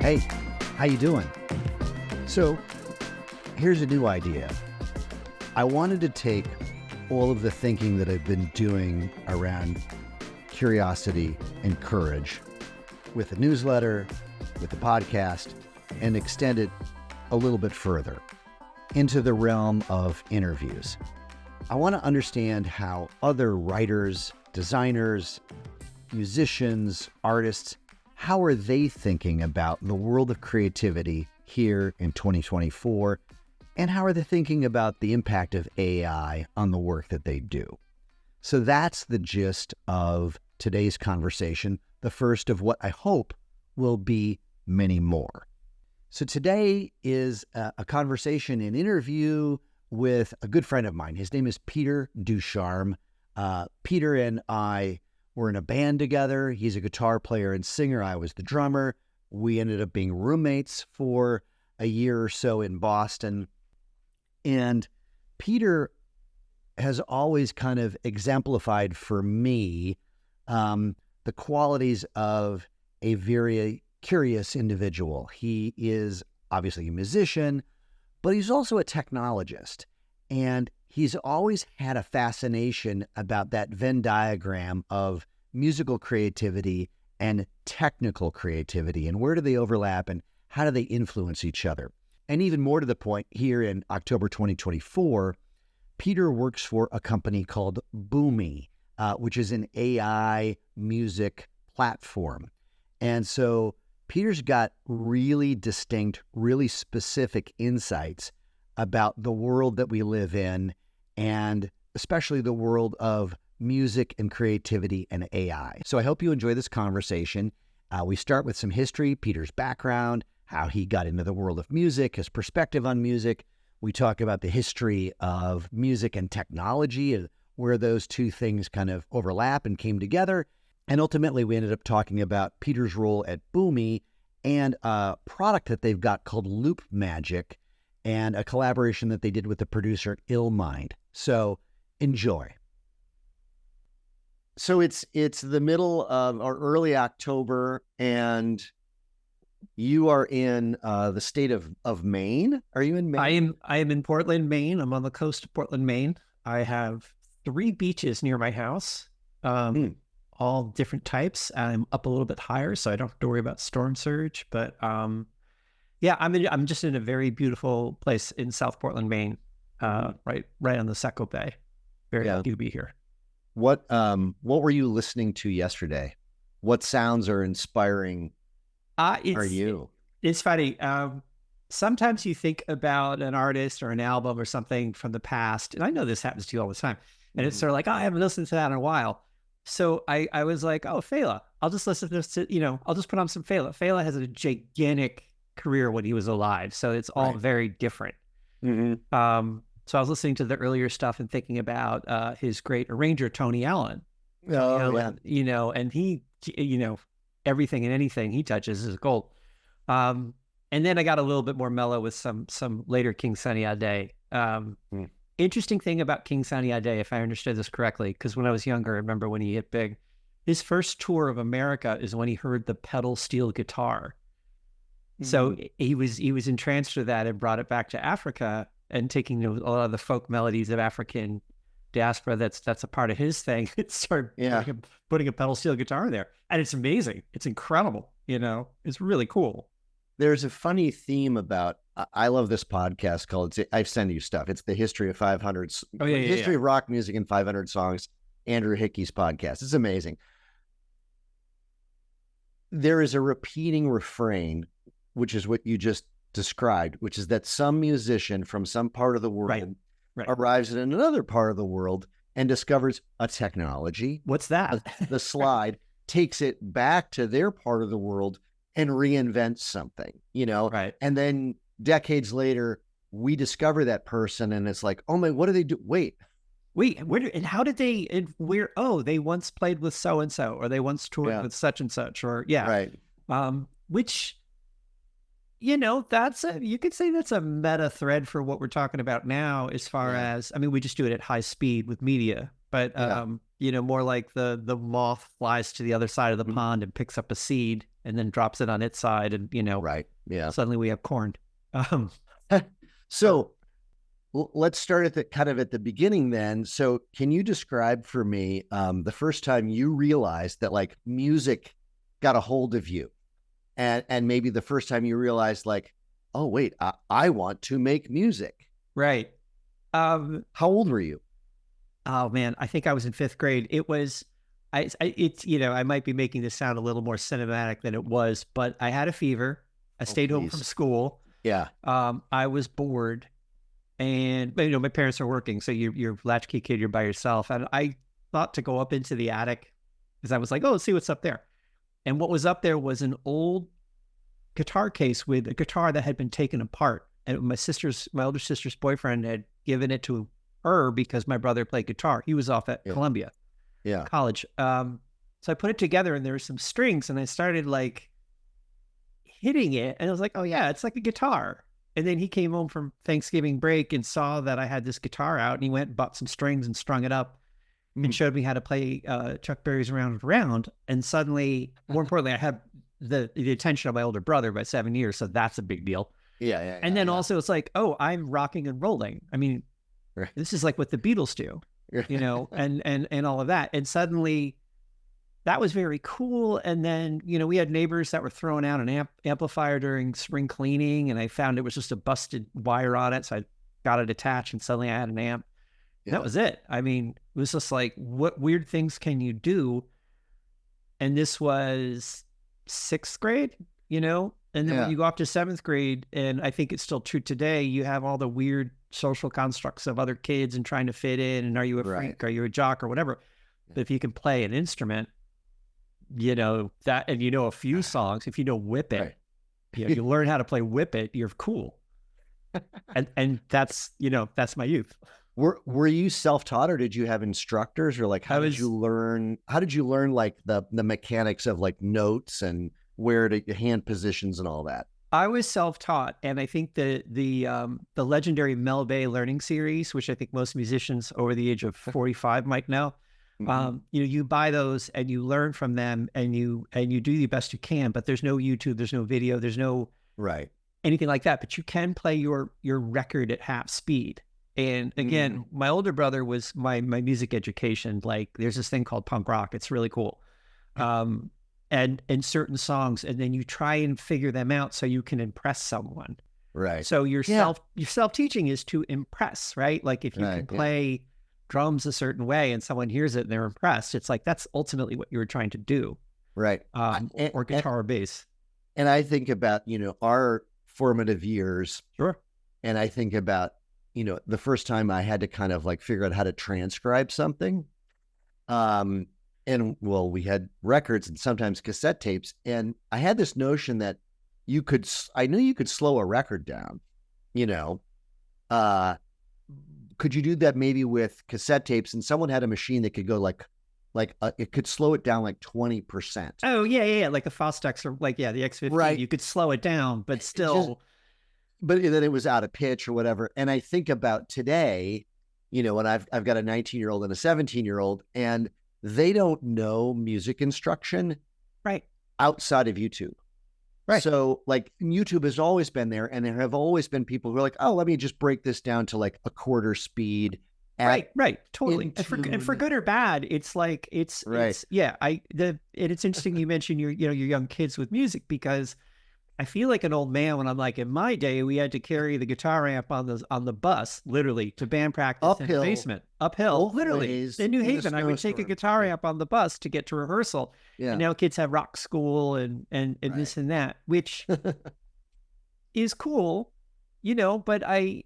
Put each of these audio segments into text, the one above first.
Hey, how you doing? So here's a new idea. I wanted to take all of the thinking that I've been doing around curiosity and courage with the newsletter, with the podcast, and extend it a little bit further into the realm of interviews. I want to understand how other writers, designers, musicians, artists, how are they thinking about the world of creativity here in 2024? And how are they thinking about the impact of AI on the work that they do? So that's the gist of today's conversation, the first of what I hope will be many more. So today is a conversation, an interview with a good friend of mine. His name is Peter DuCharme. Peter and I were in a band together. He's a guitar player and singer. I was the drummer. We ended up being roommates for a year or so in Boston. And Peter has always kind of exemplified for me the qualities of a very curious individual. He is obviously a musician, but he's also a technologist. And he's always had a fascination about that Venn diagram of musical creativity and technical creativity, and where do they overlap and how do they influence each other? And even more to the point, here in October 2024, Peter works for a company called Boomy, which is an AI music platform. And so Peter's got really distinct, really specific insights about the world that we live in, and especially the world of music and creativity and AI. So I hope you enjoy this conversation. We start with some history, Peter's background, how he got into the world of music, his perspective on music. We talk about the history of music and technology and where those two things kind of overlap and came together. And ultimately, we ended up talking about Peter's role at Boomy and a product that they've got called LoopMagic and a collaboration that they did with the producer Illmind. So enjoy. So it's the middle of or early October, and you are in the state of Maine. Are you in Maine? I am in Portland, Maine. I'm on the coast of Portland, Maine. I have 3 beaches near my house, all different types. I'm up a little bit higher, so I don't have to worry about storm surge. But yeah, I'm just in a very beautiful place in South Portland, Maine, right on the Saco Bay. Very lucky to be here. What were you listening to yesterday? What sounds are inspiring? Are you? It's funny. Sometimes you think about an artist or an album or something from the past, and I know this happens to you all the time, and it's sort of like, oh, I haven't listened to that in a while. So I was like, oh, Fela. I'll just listen to this, I'll just put on some Fela. Fela has a gigantic career when he was alive, so it's all very different. So I was listening to the earlier stuff and thinking about his great arranger, Tony Allen. And he, everything and anything he touches is gold. And then I got a little bit more mellow with some later King Sunny Ade. Interesting thing about King Sunny Ade, if I understood this correctly, because when I was younger, I remember when he hit big, his first tour of America is when he heard the pedal steel guitar. So he was entranced to that and brought it back to Africa and taking a lot of the folk melodies of African diaspora that's a part of his thing. It started putting a pedal steel guitar there. And it's amazing. It's incredible. It's really cool. There's a funny theme about, I love this podcast called, I've sent you stuff. It's the history of 500, history of rock music and 500 songs, Andrew Hickey's podcast. It's amazing. There is a repeating refrain, which is what you just described, which is that some musician from some part of the world arrives in another part of the world and discovers a technology. What's that? The slide takes it back to their part of the world and reinvents something, And then decades later, we discover that person and it's like, oh my, what do they do? Wait, and how did they, and where, they once played with so-and-so, or they once toured with such and such, or which, you could say that's a meta thread for what we're talking about now, as far as, we just do it at high speed with media, but Yeah. more like the moth flies to the other side of the Mhm. pond and picks up a seed and then drops it on its side, and Right. Yeah. suddenly we have corn. Um, So let's start at the kind of at the beginning then. So can you describe for me the first time you realized that like music got a hold of you, and maybe the first time you realized like, oh wait, I want to make music. right. How old were you? Oh man, I think I was in fifth grade. It was, it's, I might be making this sound a little more cinematic than it was, but I had a fever. I Oh stayed home from please. school. Yeah. I was bored, and but, my parents are working, so you're a latchkey kid, you're by yourself, and I thought to go up into the attic because I was like, oh, let's see what's up there. And what was up there was an old guitar case with a guitar that had been taken apart, and my older sister's boyfriend had given it to her because my brother played guitar. He was off at Yeah. Columbia Yeah. College. So I put it together, and there were some strings, and I started like hitting it, and I was like, oh yeah, it's like a guitar. And then he came home from Thanksgiving break and saw that I had this guitar out, and he went and bought some strings and strung it up and Mm. showed me how to play Chuck Berry's Round and Round. And suddenly, more importantly, I had the attention of my older brother by 7 years, so that's a big deal. Yeah. Yeah. And then also it's like, oh, I'm rocking and rolling. I mean, Yeah. this is like what the Beatles do, and all of that. And suddenly that was very cool. And then, we had neighbors that were throwing out an amplifier during spring cleaning, and I found it was just a busted wire on it. So I got it attached, and suddenly I had an amp. Yeah. That was it. I mean, it was just like, what weird things can you do? And this was sixth grade, and then when Yeah. you go up to seventh grade, and I think it's still true today, you have all the weird social constructs of other kids and trying to fit in. And are you a Right. freak? Are you a jock or whatever? But if you can play an instrument, that, and a few songs, if you know Whip It, Right. you learn how to play Whip It, you're cool. And that's, that's my youth. Were you self-taught, or did you have instructors, or like how did you learn like the mechanics of like notes and where to hand positions and all that? I was self-taught, and I think the legendary Mel Bay learning series, which I think most musicians over the age of 45 might know, Mhm. you buy those and you learn from them, and you do the best you can. But there's no YouTube, there's no video, there's no Right. anything like that. But you can play your record at half speed. And again, my older brother was my music education. Like, there's this thing called punk rock. It's really cool. And certain songs, and then you try and figure them out so you can impress someone. Right. So your Yeah. self-teaching is to impress, right? Like, if you Right. can Yeah. play drums a certain way and someone hears it and they're impressed, it's like, that's ultimately what you were trying to do. Right. Or guitar or bass. And I think about, our formative years, Sure. and I think about, the first time I had to kind of like figure out how to transcribe something. And well, we had records and sometimes cassette tapes, and I had this notion that I knew you could slow a record down, could you do that maybe with cassette tapes? And someone had a machine that could go it could slow it down like 20%. Oh yeah. Like the Fostex, or like, the X15, Right. you could slow it down, but still. But then it was out of pitch or whatever. And I think about today, when I've got a 19-year-old and a 17-year-old, and they don't know music instruction Right. outside of YouTube. Right. So like YouTube has always been there, and there have always been people who are like, oh, let me just break this down to like a quarter speed. Right. Totally. And for good or bad, it's like, it's it's interesting you mentioned your young kids with music, because I feel like an old man when I'm like, in my day, we had to carry the guitar amp on the bus, literally, to band practice in the basement. Uphill, literally. In New Haven, I would take a guitar amp on the bus to get to rehearsal. Yeah. And now kids have rock school and this and that, which is cool, but I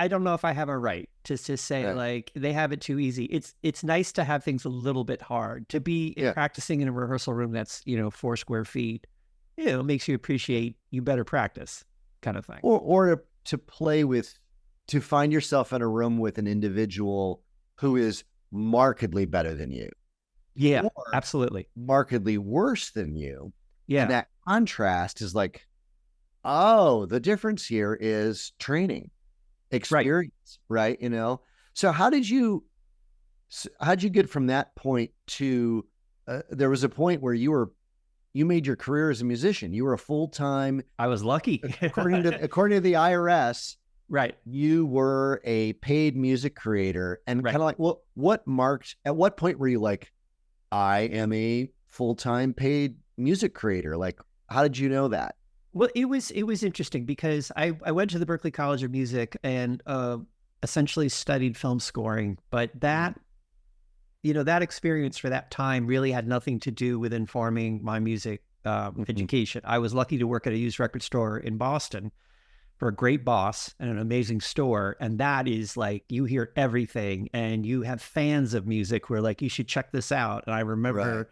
don't know if I have a right to say like they have it too easy. It's nice to have things a little bit hard, to be practicing in a rehearsal room that's 4 square feet. It makes you appreciate you better practice, kind of thing. Or to play with, to find yourself in a room with an individual who is markedly better than you. Yeah, or absolutely. Markedly worse than you. Yeah. And that contrast is like, oh, the difference here is training, experience, right? So how did you So how'd you get from that point to, there was a point where you made your career as a musician. You were a full-time, I was lucky. according to the IRS, Right. you were a paid music creator. And Right. kind of like, at what point were you like, I am a full-time paid music creator? Like, how did you know that? Well, it was interesting because I went to the Berklee College of Music and essentially studied film scoring, but that that experience for that time really had nothing to do with informing my music education. I was lucky to work at a used record store in Boston for a great boss and an amazing store. And that is like, you hear everything and you have fans of music who are like, you should check this out. And I remember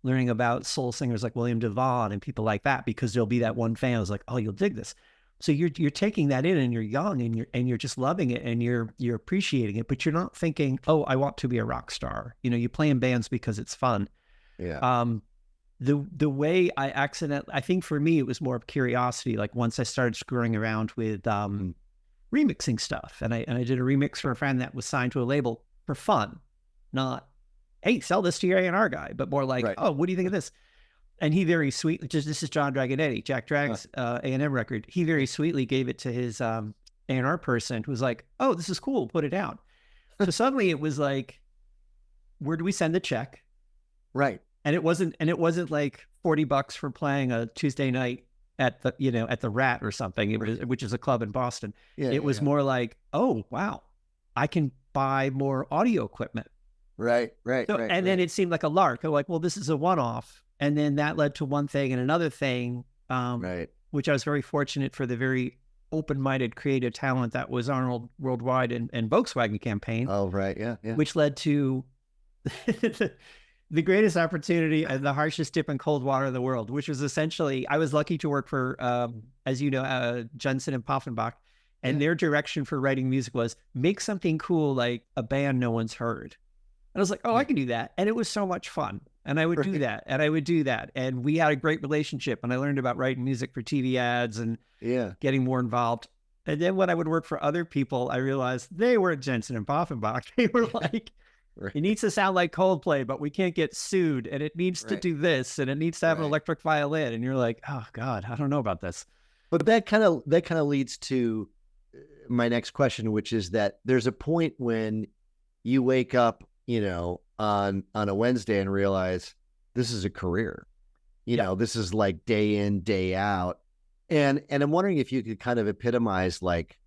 learning about soul singers like William DeVaughn and people like that, because there'll be that one fan who's like, oh, you'll dig this. So you're taking that in, and you're young, and you're just loving it, and you're appreciating it, but you're not thinking, oh, I want to be a rock star. You play in bands because it's fun. Yeah. The way I think for me, it was more of curiosity. Like once I started screwing around with remixing stuff, and I did a remix for a friend that was signed to a label for fun, not, hey, sell this to your A&R guy, but more like, oh, what do you think of this? And he very sweetly, this is John Dragonetti, Jack Drag's A&M record. He very sweetly gave it to his A&R person, who was like, oh, this is cool, put it out. So suddenly it was like, where do we send the check? Right. And it wasn't like $40 for playing a Tuesday night at the Rat or something, which is a club in Boston. It was more like, oh, wow, I can buy more audio equipment. Right. Then it seemed like a lark. I'm like, well, this is a one-off. And then that led to one thing and another thing, which I was very fortunate for, the very open-minded creative talent that was Arnold Worldwide and Volkswagen campaign. Oh, right. Yeah. Which led to the greatest opportunity and the harshest dip in cold water in the world, which was essentially, I was lucky to work for, as you know, Jensen and Poffenbach. And their direction for writing music was, make something cool like a band no one's heard. And I was like, oh, I can do that. And it was so much fun. And I would do that. And I would do that. And we had a great relationship. And I learned about writing music for TV ads and getting more involved. And then when I would work for other people, I realized they weren't Jensen and Poffenbach. They were like, it needs to sound like Coldplay, but we can't get sued. And it needs to do this. And it needs to have an electric violin. And you're like, oh, God, I don't know about this. But that kind of leads to my next question, which is that there's a point when you wake up, on a Wednesday and realize this is a career, this is like day in, day out. And I'm wondering if you could kind of epitomize, like,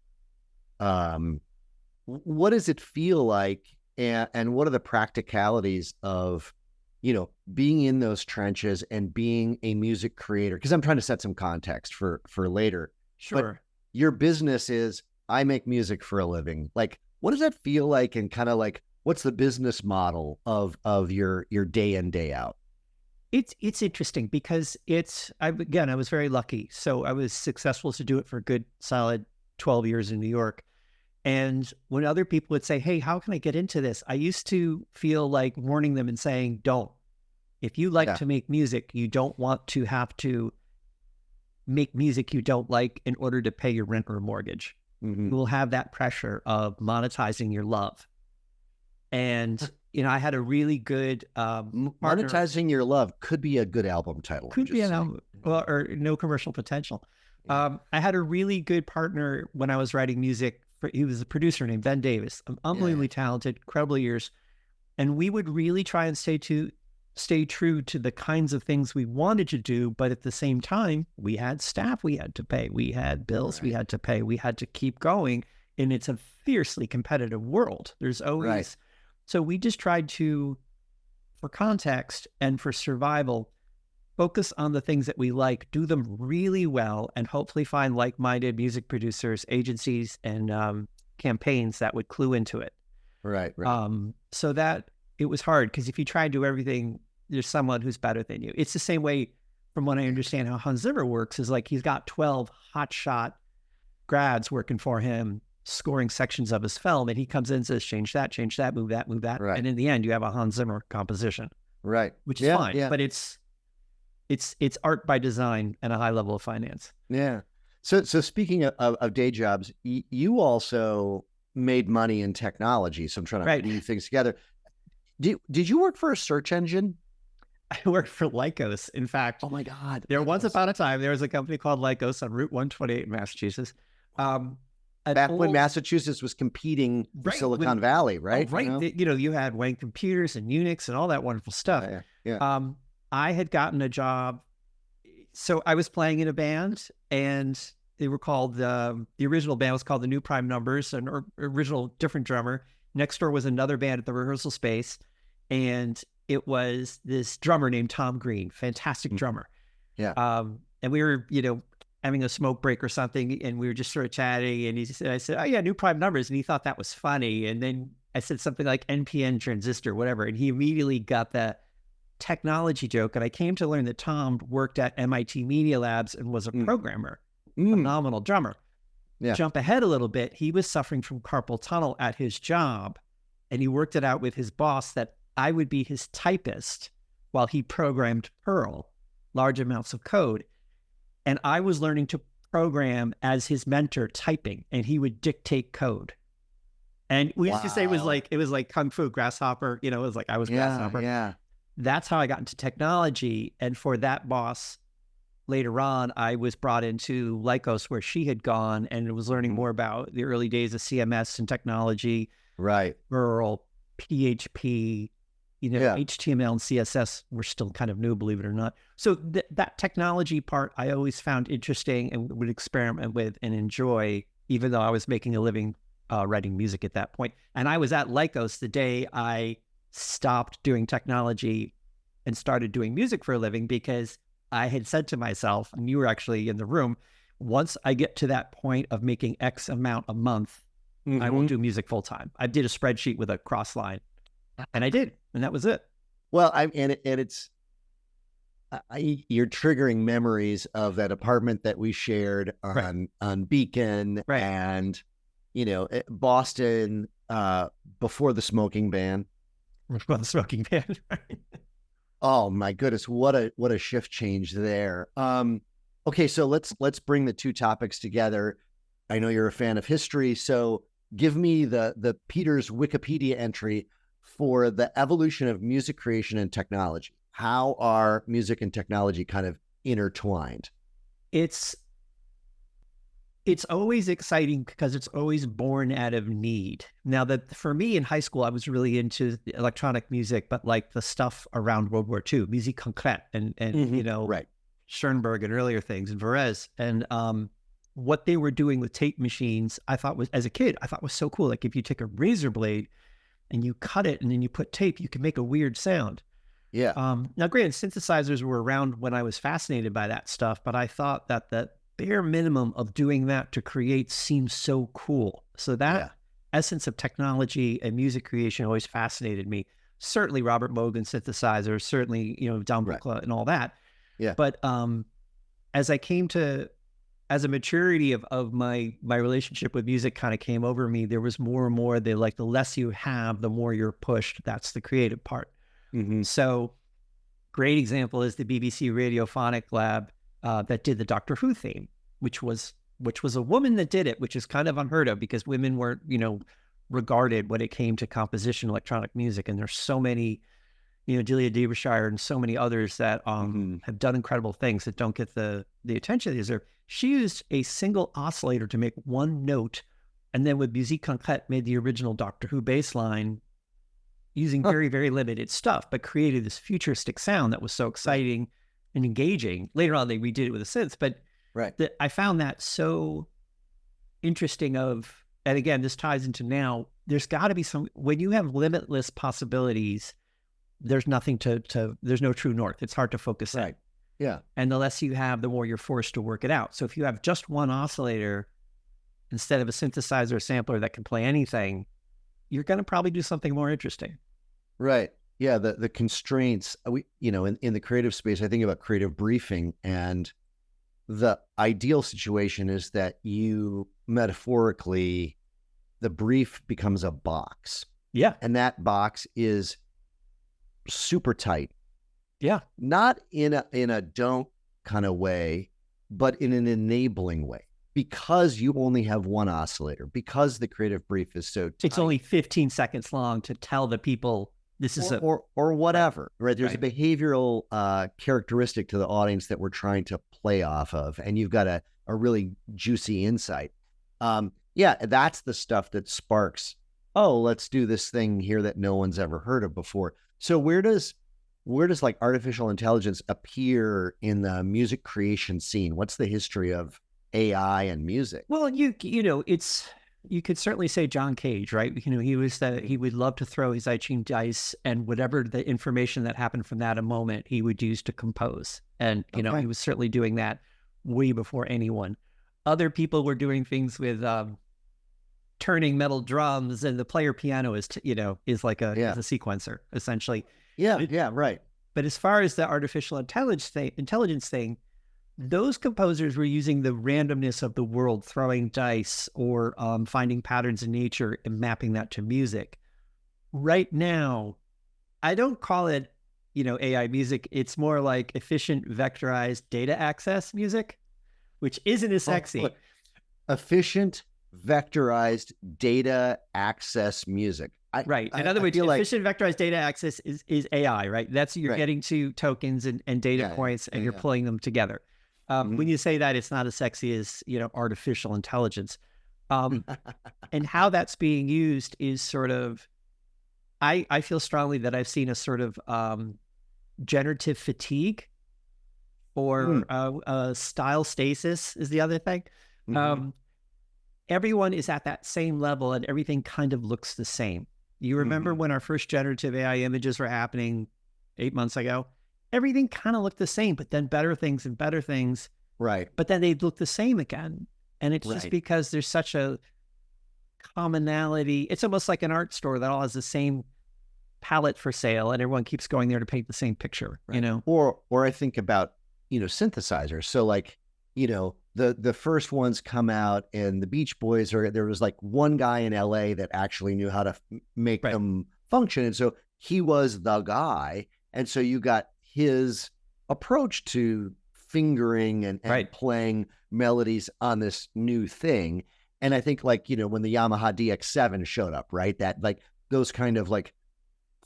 what does it feel like? And what are the practicalities of, being in those trenches and being a music creator? Because I'm trying to set some context for later. Sure. But your business is, I make music for a living. Like, what does that feel like? And kind of like, what's the business model of your day in, day out? It's interesting because I was very lucky. So I was successful to do it for a good solid 12 years in New York. And when other people would say, hey, how can I get into this? I used to feel like warning them and saying, don't. If you like to make music, you don't want to have to make music you don't like in order to pay your rent or mortgage. You will have that pressure of monetizing your love. And, I had a really good monetizing your love could be a good album title. Could be an album, or no commercial potential. I had a really good partner when I was writing music. He was a producer named Ben Davis, unbelievably talented, incredible years. And we would really try and stay true to the kinds of things we wanted to do. But at the same time, we had staff we had to pay. We had bills we had to pay. We had to keep going. And it's a fiercely competitive world. There's always... So we just tried to, for context and for survival, focus on the things that we like, do them really well, and hopefully find like-minded music producers, agencies, and campaigns that would clue into it. Right. So that it was hard, because if you try to do everything, there's someone who's better than you. It's the same way, from what I understand, how Hans Zimmer works, is like he's got 12 hotshot grads working for him, scoring sections of his film, and he comes in and says, change that, move that. Right. And in the end, you have a Hans Zimmer composition. Right. Which is fine. Yeah. But it's art by design and a high level of finance. Yeah. So speaking of day jobs, you also made money in technology. So I'm trying to weave things together. Did you work for a search engine? I worked for Lycos. In fact, Oh my God. there once upon a time, there was a company called Lycos on Route 128 in Massachusetts. An Back when old, Massachusetts was competing for right, Silicon Valley, right? right. You had Wang computers and Unix and all that wonderful stuff. Yeah. I had gotten a job. So I was playing in a band, and they were called, the original band was called the New Prime Numbers, an original different drummer. Next door was another band at the rehearsal space, and it was this drummer named Tom Green, fantastic drummer. Yeah. And we were, having a smoke break or something, and we were just sort of chatting, and I said, oh yeah, New Prime Numbers. And he thought that was funny. And then I said something like NPN transistor, whatever. And he immediately got the technology joke. And I came to learn that Tom worked at MIT Media Labs and was a programmer, phenomenal drummer. Yeah. Jump ahead a little bit. He was suffering from carpal tunnel at his job, and he worked it out with his boss that I would be his typist while he programmed Perl, large amounts of code. And I was learning to program as his mentor, typing, and he would dictate code. And we used to say it was like Kung Fu Grasshopper, it was like I was Grasshopper. Yeah. That's how I got into technology. And for that boss, later on, I was brought into Lycos, where she had gone, and was learning more about the early days of CMS and technology. Right. Perl, PHP, HTML and CSS were still kind of new, believe it or not. So that technology part I always found interesting and would experiment with and enjoy, even though I was making a living writing music at that point. And I was at Lycos the day I stopped doing technology and started doing music for a living, because I had said to myself, and you were actually in the room, once I get to that point of making X amount a month, I will do music full time. I did a spreadsheet with a cross line, and I did, and that was it. Well, you're triggering memories of that apartment that we shared on Beacon, and Boston before the smoking ban. Before the smoking ban, right? Oh my goodness, what a shift change there. Okay, so let's bring the two topics together. I know you're a fan of history, so give me the Peter's Wikipedia entry for the evolution of music creation and technology. How are music and technology kind of intertwined? It's always exciting because it's always born out of need. Now, that for me in high school, I was really into electronic music, but like the stuff around World War II, musique concrète, and Schoenberg and earlier things, and Varese, and what they were doing with tape machines, I thought was, as a kid, I thought was so cool. Like if you take a razor blade and you cut it and then you put tape, you can make a weird sound. Yeah. Now, granted, synthesizers were around when I was fascinated by that stuff, but I thought that the bare minimum of doing that to create seems so cool. So that essence of technology and music creation always fascinated me. Certainly Robert Mogen synthesizers, certainly, Don Buchla and all that. Yeah. But as a maturity of my relationship with music kind of came over me, there was more and more, the less you have, the more you're pushed. That's the creative part. So great example is the BBC Radiophonic Lab that did the Doctor Who theme, which was a woman that did it, which is kind of unheard of because women weren't, regarded when it came to composition, electronic music. And there's so many, Delia Derbyshire and so many others that have done incredible things that don't get the attention they deserve. She used a single oscillator to make one note, and then with musique concrète made the original Doctor Who bass line using very, very limited stuff, but created this futuristic sound that was so exciting and engaging. Later on, they redid it with a synth, but I found that so interesting and again, this ties into now, there's got to be when you have limitless possibilities, there's nothing there's no true north. It's hard to focus in. Yeah. And the less you have, the more you're forced to work it out. So if you have just one oscillator instead of a synthesizer or sampler that can play anything, you're going to probably do something more interesting. Right. Yeah. The constraints, in the creative space, I think about creative briefing, and the ideal situation is that you metaphorically, the brief becomes a box. Yeah. And that box is super tight. Yeah. Not in a don't kind of way, but in an enabling way, because you only have one oscillator, because the creative brief is so tight. It's only 15 seconds long to tell the people This is or whatever, right? There's right. a behavioral characteristic to the audience that we're trying to play off of, and you've got a really juicy insight. Yeah, that's the stuff that sparks, oh, let's do this thing here that no one's ever heard of before. So where does like artificial intelligence appear in the music creation scene? What's the history of AI and music? Well, you know, you could certainly say John Cage, right? You know, he would love to throw his I-Ching dice, and whatever the information that happened from that a moment, he would use to compose. And, you know, he was certainly doing that way before anyone. Other people were doing things with turning metal drums, and the player piano is like is a sequencer, essentially. Yeah, right. But as far as the artificial intelligence thing, those composers were using the randomness of the world, throwing dice or finding patterns in nature and mapping that to music. Right now, I don't call it, AI music. It's more like efficient vectorized data access music, which isn't as sexy. Efficient vectorized data access music. Right. In other words, efficient vectorized data access is AI, right? That's you're getting to tokens and data points, and you're pulling them together. When you say that, it's not as sexy as, artificial intelligence. And how that's being used is sort of, I feel strongly that I've seen a sort of generative fatigue, or style stasis is the other thing. Everyone is at that same level, and everything kind of looks the same. You remember when our first generative AI images were happening 8 months ago? Everything kind of looked the same, but then better things and better things. Right. But then they'd look the same again. And it's just because there's such a commonality. It's almost like an art store that all has the same palette for sale, and everyone keeps going there to paint the same picture, Or I think about, synthesizers. So like, the first ones come out, and the Beach Boys, there was like one guy in LA that actually knew how to make them function. And so he was the guy. And so you got his approach to fingering and playing melodies on this new thing. And I think when the Yamaha DX7 showed up, right, that like those kind of like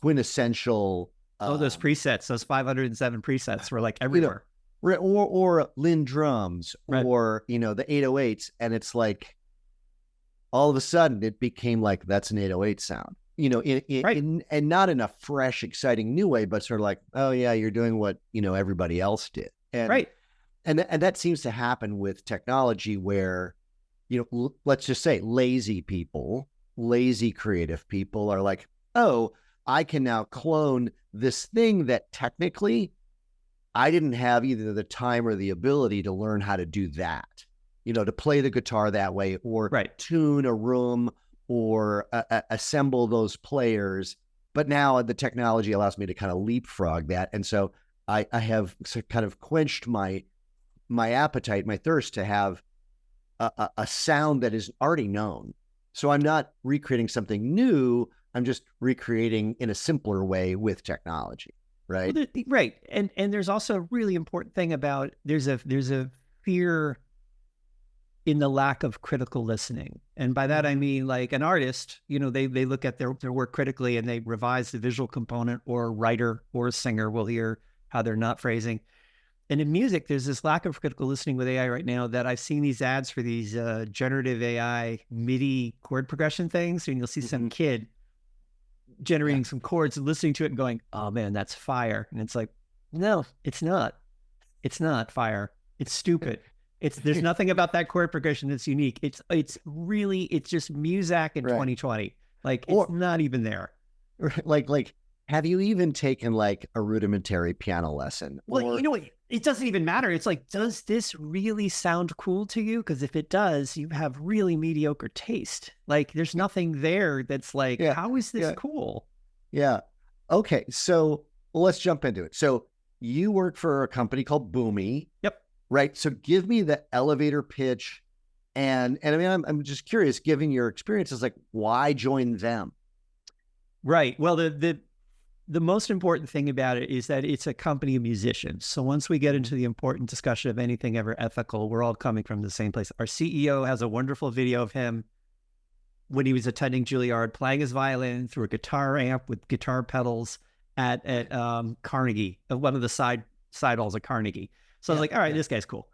quintessential. Those presets, those 507 presets were like everywhere. Or Lynn drums, or, the 808s. And it's like, all of a sudden it became like, that's an 808 sound, and not in a fresh, exciting new way, but sort of like, oh yeah, you're doing what, everybody else did. And, and that seems to happen with technology where, let's just say lazy creative people are like, oh, I can now clone this thing that technically I didn't have either the time or the ability to learn how to do that, to play the guitar that way, or tune a room, or assemble those players. But now the technology allows me to kind of leapfrog that. And so I have kind of quenched my appetite, my thirst to have a sound that is already known. So I'm not recreating something new. I'm just recreating in a simpler way with technology. Right. Well, right. And there's also a really important thing about there's a fear in the lack of critical listening. And by that, I mean, like an artist, they look at their work critically, and they revise the visual component, or a writer or a singer will hear how they're not phrasing. And in music, there's this lack of critical listening with AI right now, that I've seen these ads for these generative AI MIDI chord progression things. And you'll see some kid generating some chords and listening to it and going, oh man, that's fire. And it's like, no, it's not. It's not fire. It's stupid. There's nothing about that chord progression that's unique. It's just Muzak in 2020. Like, it's not even there. Like, have you even taken like a rudimentary piano lesson? Well, it doesn't even matter. It's like, does this really sound cool to you? Because if it does, you have really mediocre taste. Like, there's nothing there that's like, how is this cool? Yeah. Okay. So let's jump into it. So you work for a company called Boomy. Yep. Right. So give me the elevator pitch. And I mean, I'm just curious, given your experiences, like, why join them? Right. Well, the most important thing about it is that it's a company of musicians. So once we get into the important discussion of anything ever ethical, we're all coming from the same place. Our CEO has a wonderful video of him when he was attending Juilliard, playing his violin through a guitar amp with guitar pedals at Carnegie, one of the side halls at Carnegie. So I was like, all right, this guy's cool.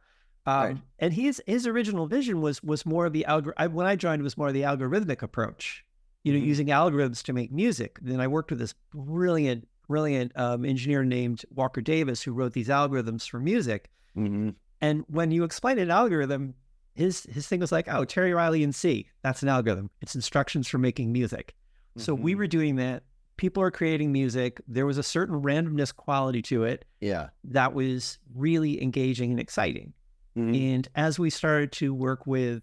Right. And his original vision was more of the when I joined, it was more of the algorithmic approach, using algorithms to make music. Then I worked with this brilliant engineer named Walker Davis, who wrote these algorithms for music. And when you explain an algorithm, his thing was like, oh, Terry Riley in C, that's an algorithm. It's instructions for making music. So we were doing that. People are creating music. There was a certain randomness quality to it. Yeah. That was really engaging and exciting. And as we started to work with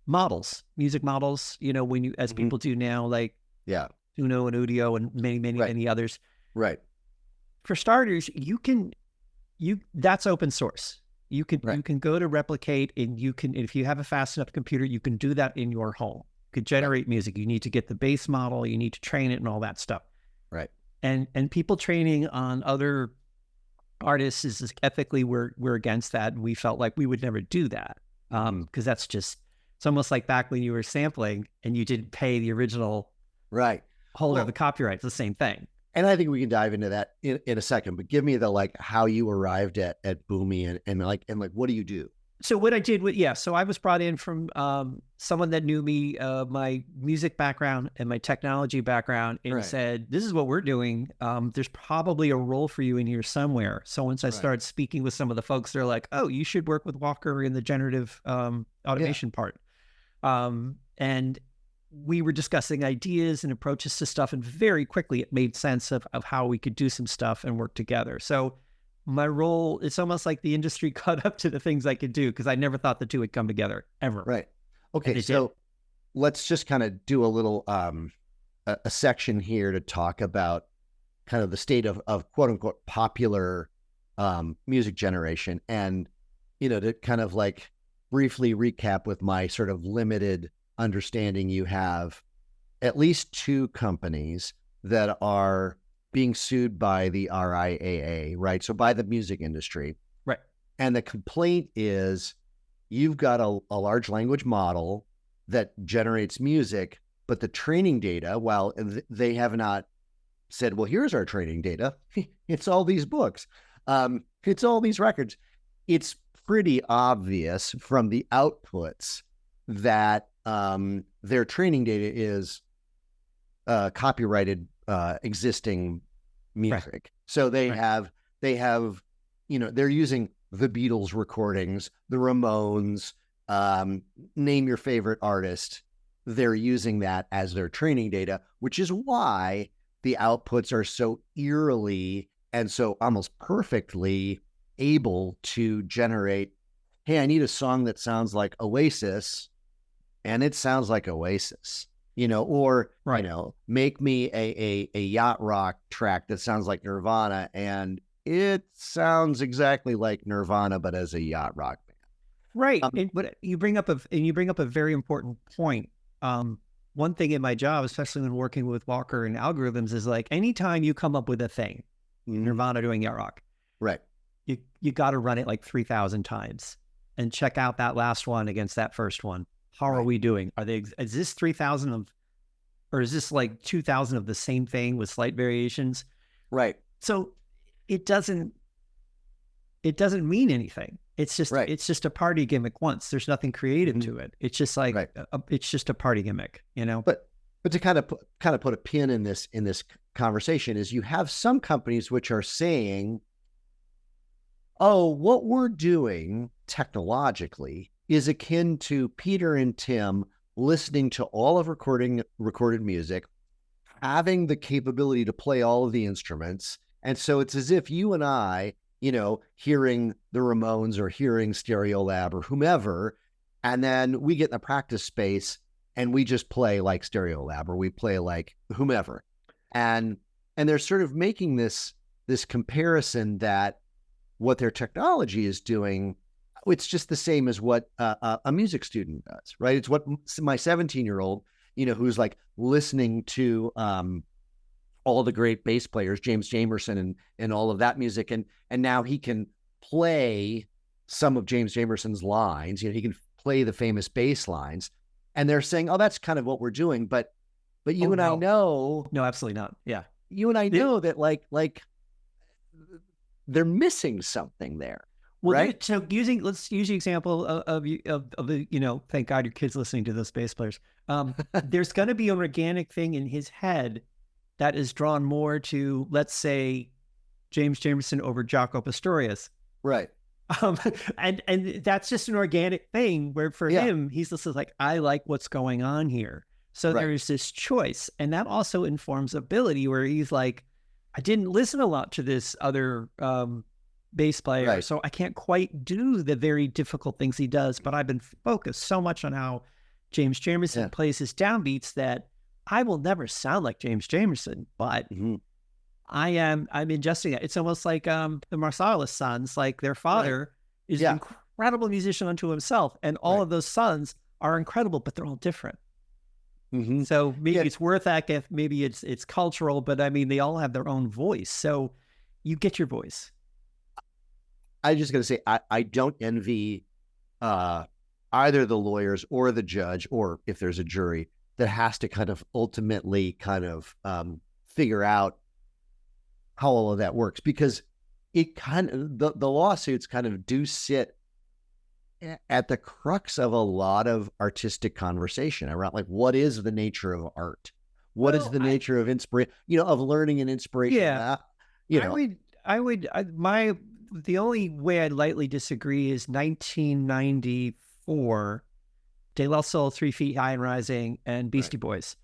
models, music models, as people do now, like Uno and Udio and many others. Right. For starters, that's open source. You can go to Replicate, and if you have a fast enough computer, you can do that in your home. You could generate music. You need to get the base model, you need to train it and all that stuff. Right. And people training on other artists is ethically, we're against that. And we felt like we would never do that. Because that's just, it's almost like back when you were sampling and you didn't pay the original holder of the copyright. It's the same thing. And I think we can dive into that in a second, but give me the how you arrived at Boomy and what do you do? So what I did so I was brought in from someone that knew me, my music background and my technology background, and said, this is what we're doing. There's probably a role for you in here somewhere. So once I started speaking with some of the folks, they're like, oh, you should work with Walker in the generative automation part. And we were discussing ideas and approaches to stuff, and very quickly it made sense of how we could do some stuff and work together. So my role, it's almost like the industry caught up to the things I could do, because I never thought the two would come together ever. Right. Okay. So let's just kind of do a little, a section here to talk about kind of the state of quote unquote popular music generation. And, to kind of briefly recap with my sort of limited understanding, you have at least two companies that are being sued by the RIAA, right? So by the music industry. Right. And the complaint is you've got a large language model that generates music, but the training data, while they have not said, well, here's our training data, it's all these books, it's all these records. It's pretty obvious from the outputs that their training data is copyrighted existing music. Right. So they have, they're using the Beatles recordings, the Ramones, name your favorite artist. They're using that as their training data, which is why the outputs are so eerily and so almost perfectly able to generate, hey, I need a song that sounds like Oasis, and it sounds like Oasis, or, make me a yacht rock track that sounds like Nirvana, and it sounds exactly like Nirvana, but as a yacht rock band. Right. But you bring up a very important point. One thing in my job, especially when working with Walker and algorithms, is anytime you come up with a thing, Nirvana doing yacht rock, right? You got to run it 3,000 times and check out that last one against that first one. How are we doing? Is this 3,000 or is this 2,000 of the same thing with slight variations? Right. So it doesn't mean anything. It's just, it's just a party gimmick once. There's nothing creative to it. It's just it's just a party gimmick, But to kind of put a pin in this conversation is you have some companies which are saying, oh, what we're doing technologically is akin to Peter and Tim listening to all of recorded music, having the capability to play all of the instruments. And so it's as if you and I, hearing the Ramones or hearing Stereolab or whomever, and then we get in the practice space and we just play like Stereolab or we play like whomever. And they're sort of making this comparison that what their technology is doing, it's just the same as what a music student does, right? It's what my 17-year-old, who's listening to all the great bass players, James Jamerson and all of that music. And now he can play some of James Jamerson's lines. He can play the famous bass lines. and they're saying, oh, that's kind of what we're doing. But you and I know, no, absolutely not. Yeah. you and I know that like they're missing something there. Well, right. so let's use the example of the, thank God your kid's listening to those bass players. There's going to be an organic thing in his head that is drawn more to, let's say, James Jamerson over Jaco Pastorius. Right. And that's just an organic thing where for him, he's just like, I like what's going on here. So there's this choice. And that also informs ability where he's like, I didn't listen a lot to this other bass player, so I can't quite do the very difficult things he does, but I've been focused so much on how James Jamerson plays his downbeats that I will never sound like James Jamerson, but I'm ingesting that. It's almost like the Marsalis sons, like their father is an incredible musician unto himself, and all of those sons are incredible, but they're all different. So maybe it's worth ethic, maybe it's cultural, but I mean, they all have their own voice. So you get your voice. I just got to say, I don't envy either the lawyers or the judge, or if there's a jury that has to kind of ultimately kind of figure out how all of that works, because it kind of, the lawsuits kind of do sit at the crux of a lot of artistic conversation around, like, what is the nature of art? What is the nature of inspiration, of learning and inspiration? The only way I lightly disagree is 1994, De La Soul, 3 Feet High and Rising, and Beastie Boys.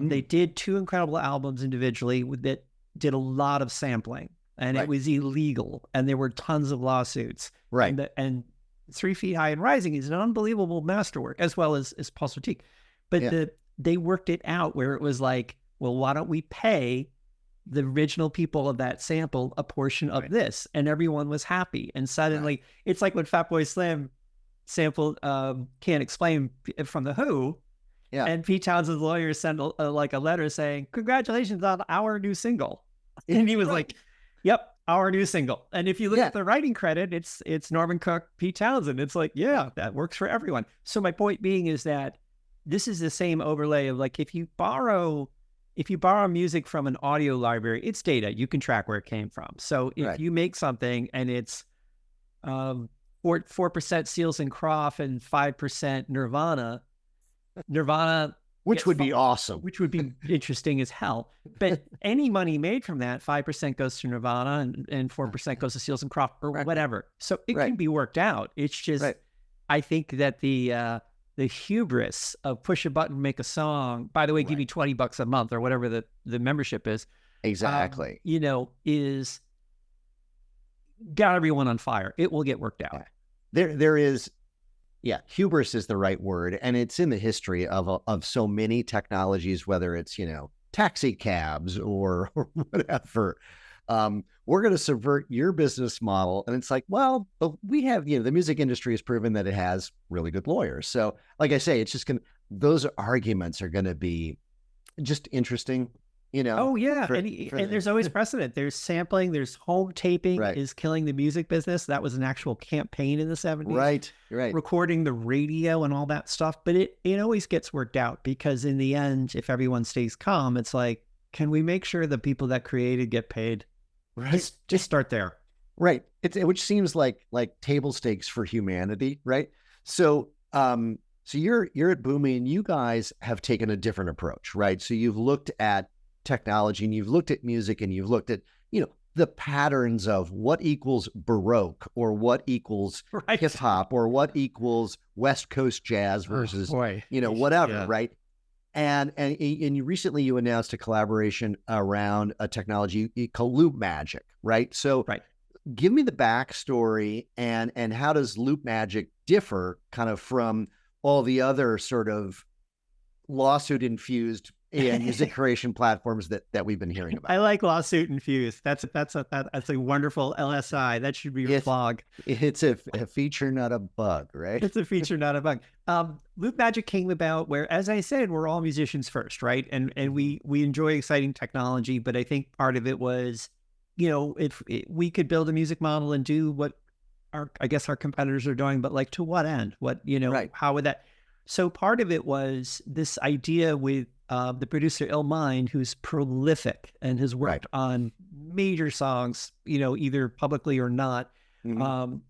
They did 2 incredible albums individually that did a lot of sampling, and it was illegal, and there were tons of lawsuits. And 3 Feet High and Rising is an unbelievable masterwork, as well as Paul Sotique. But they worked it out where it was like, well, why don't we pay the original people of that sample a portion of this? And everyone was happy. And suddenly it's like when Fatboy Slim sampled Can't Explain from The Who. And Pete Townshend's lawyer sent a letter saying, congratulations on our new single. And he was like, yep, our new single. And if you look at the writing credit, it's Norman Cook, Pete Townsend. It's like, that works for everyone. So my point being is that this is the same overlay of, like, if you borrow music from an audio library, it's data. You can track where it came from. So if you make something and it's 4% Seals and Croft and 5% Nirvana, which would be awesome, which would be interesting as hell. But any money made from that, 5% goes to Nirvana and 4% goes to Seals and Croft or whatever. So it can be worked out. It's just, I think that the hubris of push a button, make a song, by the way, give me $20 a month or whatever the membership is. Exactly. Is got everyone on fire. It will get worked out. There is, hubris is the right word. And it's in the history of so many technologies, whether it's, taxi cabs or whatever. We're going to subvert your business model. And it's like, well, but we have, the music industry has proven that it has really good lawyers. So like I say, it's just those arguments are going to be just interesting, Oh yeah. And there's always precedent. There's sampling, there's home taping is killing the music business. That was an actual campaign in the 70s. Right. Recording the radio and all that stuff. But it always gets worked out, because in the end, if everyone stays calm, it's like, can we make sure the people that created get paid? Just start there. Right. Which seems like table stakes for humanity. Right. So, so you're at Boomy, and you guys have taken a different approach, right? So you've looked at technology, and you've looked at music, and you've looked at, the patterns of what equals Baroque, or what equals hip hop, or what equals West Coast jazz versus, whatever. Right. And recently you announced a collaboration around a technology called LoopMagic, right? So give me the backstory, and how does LoopMagic differ kind of from all the other sort of lawsuit-infused AI music creation platforms that we've been hearing about? I like lawsuit infused. That's a wonderful LSI. That should be your blog. It's a feature, not a bug, right? It's a feature, not a bug. LoopMagic came about where, as I said, we're all musicians first, right? And we enjoy exciting technology, but I think part of it was, if we could build a music model and do what our competitors are doing, but like, to what end? What, how would that? So part of it was this idea with the producer Illmind, who's prolific and has Right. worked on major songs, either publicly or not, Mhm. um,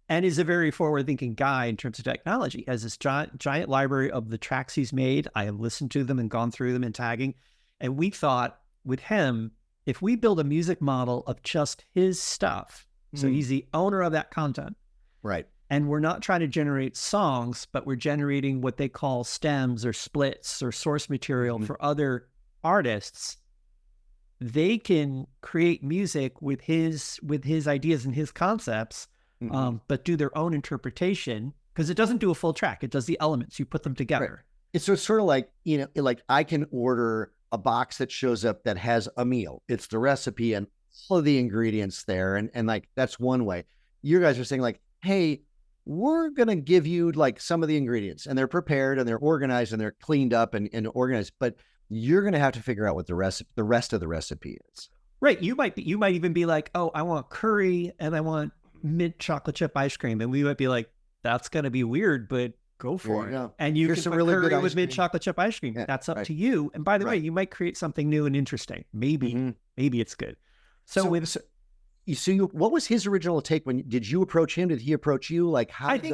and is a very forward-thinking guy in terms of technology. Has this giant library of the tracks he's made. I have listened to them and gone through them and tagging. And we thought with him, if we build a music model of just his stuff, so Mm. he's the owner of that content, Right. and we're not trying to generate songs, but we're generating what they call stems or splits or source material Mhm. for other artists. They can create music with his ideas and his concepts, Mhm. but do their own interpretation, because it doesn't do a full track. It does the elements. You put them Right. together. It's sort of like, like I can order a box that shows up that has a meal. It's the recipe and all of the ingredients there. And like, that's one way. You guys are saying like, hey, we're going to give you like some of the ingredients, and they're prepared and they're organized and they're cleaned up and organized, but you're going to have to figure out what the rest of the recipe is. Right. You might even be like, oh, I want curry and I want mint chocolate chip ice cream. And we might be like, that's going to be weird, but go There for you it. go. And you Here's can some put really good curry ice with mint cream. chocolate chip ice cream. Yeah, That's up right. to you. And by the way, Right. you might create something new and interesting. Maybe Mhm. it's good. So So, with so what was his original take did you approach him? Did he approach you? Like how I did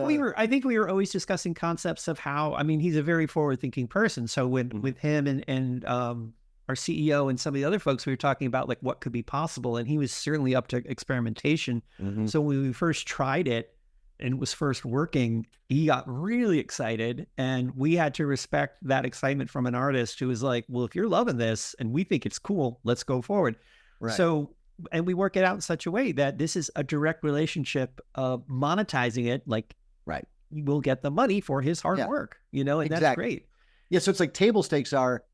think we were always discussing concepts of how, I mean, he's a very forward thinking person. So Mhm. with him and our CEO and some of the other folks, we were talking about like what could be possible. And he was certainly up to experimentation. Mhm. So when we first tried it and it was first working, he got really excited, and we had to respect that excitement from an artist who was like, well, if you're loving this and we think it's cool, let's go forward. Right. So, and we work it out in such a way that this is a direct relationship of monetizing it. Like, Right. you will get the money for his hard Yeah. work, and that's Exactly. great. Yeah. So it's like table stakes are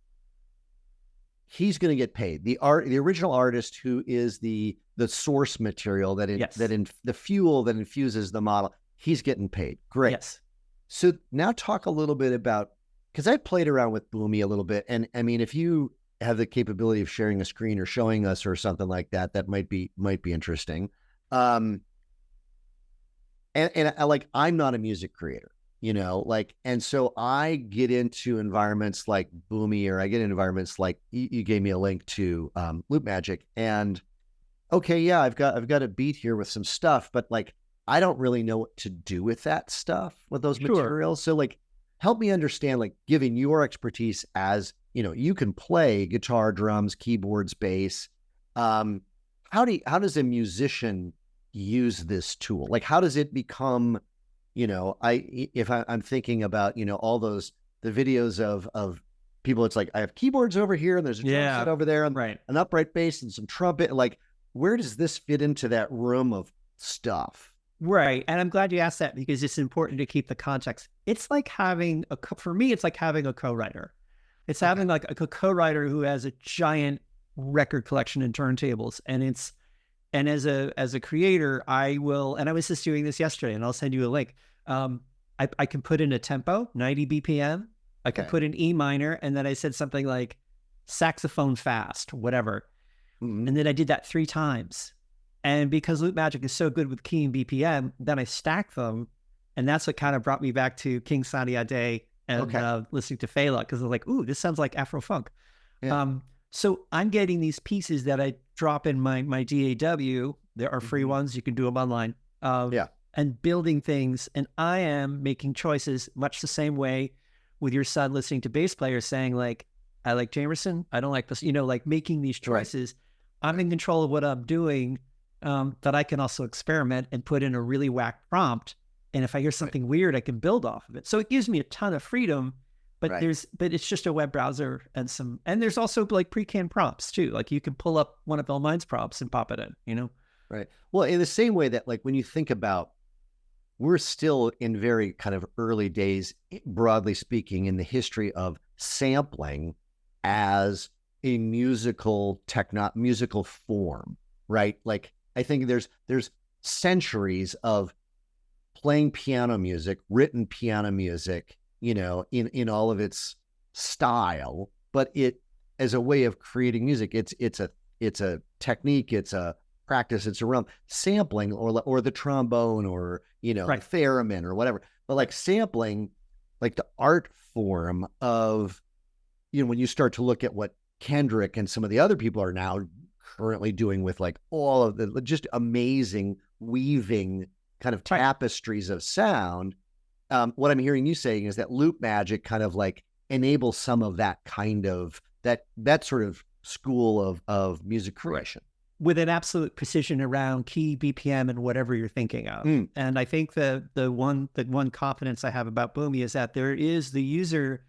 he's going to get paid. The original artist who is the source material Yes. the fuel that infuses the model, he's getting paid. Great. Yes. So now talk a little bit about, because I played around with Boomy a little bit. And I mean, if you have the capability of sharing a screen or showing us or something like that, that might be interesting. And I, like, I'm not a music creator, like, and so I get into environments like Boomy, or I get into environments like you gave me a link to LoopMagic, and okay, yeah, I've got a beat here with some stuff, but like, I don't really know what to do with that stuff, with those Sure. materials. So like, help me understand, like, given your expertise as, you can play guitar, drums, keyboards, bass. How does a musician use this tool? Like, how does it become, I'm thinking about, all the videos of people, it's like, I have keyboards over here and there's a drum Yeah. set over there and Right. an upright bass and some trumpet. Like, where does this fit into that room of stuff? Right. And I'm glad you asked that, because it's important to keep the context. It's like having for me, it's like having a co-writer. It's having like a co-writer who has a giant record collection and turntables. And as a creator, I was just doing this yesterday, and I'll send you a link. I can put in a tempo, 90 BPM. I could Okay. put in E minor, and then I said something like saxophone fast, whatever. Mhm. And then I did that 3 times. And because LoopMagic is so good with key and BPM, then I stacked them. And that's what kind of brought me back to King Sunny Ade and Okay. listening to Fela, because I was like, ooh, this sounds like Afro funk. Yeah. So I'm getting these pieces that I drop in my DAW. There are free Mhm. ones. You can do them online. Yeah. And building things. And I am making choices much the same way with your son listening to bass players saying like, I like Jamerson. I don't like this, like making these Right. choices. I'm in control of what I'm doing, that I can also experiment and put in a really whack prompt. And if I hear something weird, I can build off of it. So it gives me a ton of freedom, but Right. but it's just a web browser and there's also like pre-canned prompts too. Like you can pull up one of Illmind's prompts and pop it in, Right. Well, in the same way that, like, when you think about, we're still in very kind of early days, broadly speaking, in the history of sampling as a musical form, right? Like, I think there's centuries of playing piano music, written piano music, in all of its style, but it, as a way of creating music, it's a technique, it's a practice, it's a realm. Sampling, or the trombone, or Right. the theremin or whatever, but like sampling, like the art form of, when you start to look at what Kendrick and some of the other people are now currently doing with like all of the just amazing weaving kind of tapestries of sound. What I'm hearing you saying is that LoopMagic kind of like enables some of that kind of that sort of school of music creation with an absolute precision around key, BPM, and whatever you're thinking of. And I think the one confidence I have about Boomy is that the user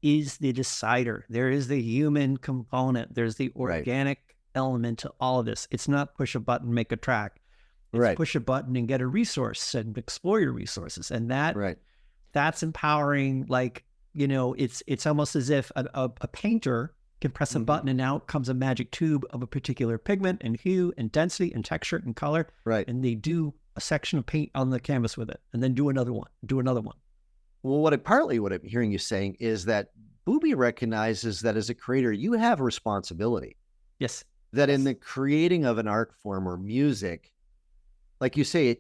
is the decider. There is the human component. There's the organic element to all of this. It's not push a button, make a track. It's push a button and get a resource and explore your resources. And that's empowering. Like, it's almost as if a painter can press a button and out comes a magic tube of a particular pigment and hue and density and texture and color. And they do a section of paint on the canvas with it and then do another one. Well, partly what I'm hearing you saying is that Boomy recognizes that as a creator, you have a responsibility. Yes. That in the creating of an art form or music, like you say,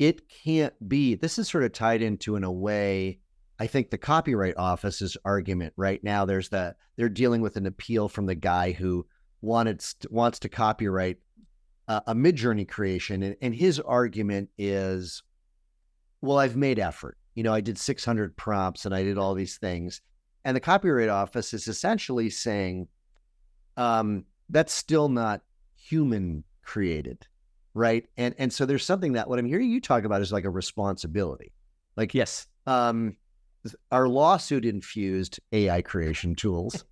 it can't be, this is sort of tied into, in a way, I think the Copyright Office's argument right now, they're dealing with an appeal from the guy who wants to copyright a Midjourney creation. And his argument is, well, I've made effort. I did 600 prompts and I did all these things. And the Copyright Office is essentially saying, that's still not human created. Right. And so there's something that what I'm hearing you talk about is like a responsibility. Like, yes. Our lawsuit infused AI creation tools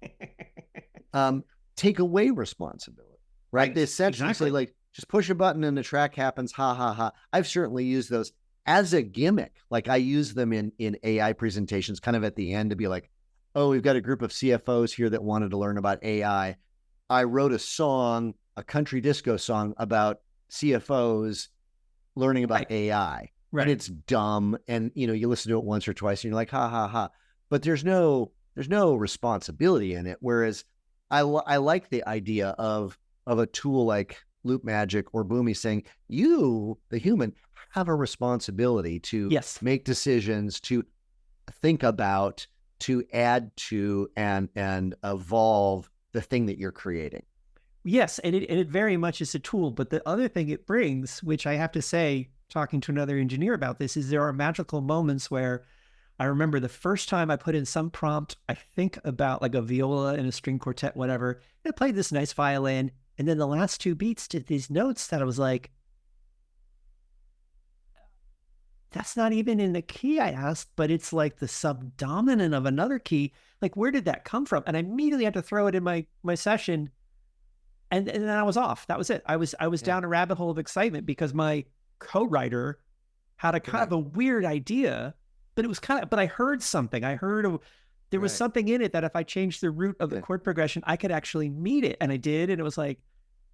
take away responsibility, right? They essentially say, like, just push a button and the track happens. Ha ha ha. I've certainly used those as a gimmick. Like, I use them in AI presentations kind of at the end to be like, oh, we've got a group of CFOs here that wanted to learn about AI. I wrote a song, a country disco song about CFOs learning about AI. And it's dumb. And, you listen to it once or twice and you're like, ha, ha, ha. But there's no responsibility in it. Whereas I like the idea of a tool like LoopMagic or Boomy saying, you, the human, have a responsibility to make decisions, to think about, to add to, and evolve the thing that you're creating. Yes. And it very much is a tool. But the other thing it brings, which I have to say, talking to another engineer about this, is there are magical moments where I remember the first time I put in some prompt, I think about like a viola and a string quartet, whatever. It played this nice violin. And then the last two beats did these notes that I was like, that's not even in the key I asked, but it's like the subdominant of another key. Like, where did that come from? And I immediately had to throw it in my session. And then I was off. That was it. I was down a rabbit hole of excitement because my co-writer had a kind of a weird idea, but it was but I heard something. There was something in it that if I changed the root of the chord progression, I could actually meet it. And I did. And it was like,